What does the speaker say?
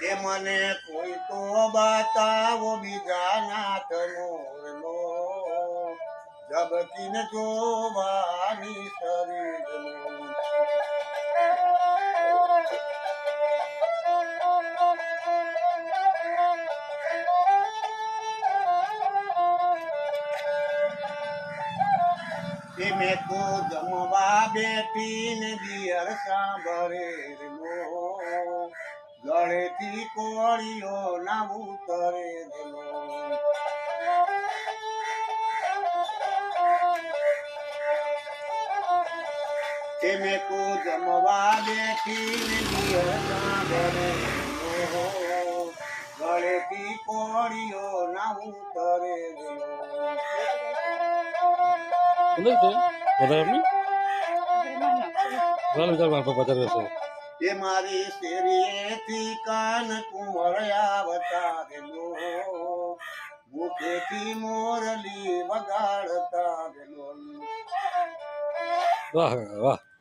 એ મને કોઈ તો બતાવો બીજા નાથનો લો જબકીને જોવાની શરીરનો મેં તો જમવા બેઠીને દિયર સાંભળે લો ગળેથી કોળીઓ ના ઉતરે લો મેં તો જમવા બેઠીને દિયર સાંભળે લો ગળેથી કોળીઓ ના ઉતરે લો એ મારી શેરીએથી કાન કુંવળ્યા વતારેલો મુખેથી મોરલી વગાડતા વાહ વાહ.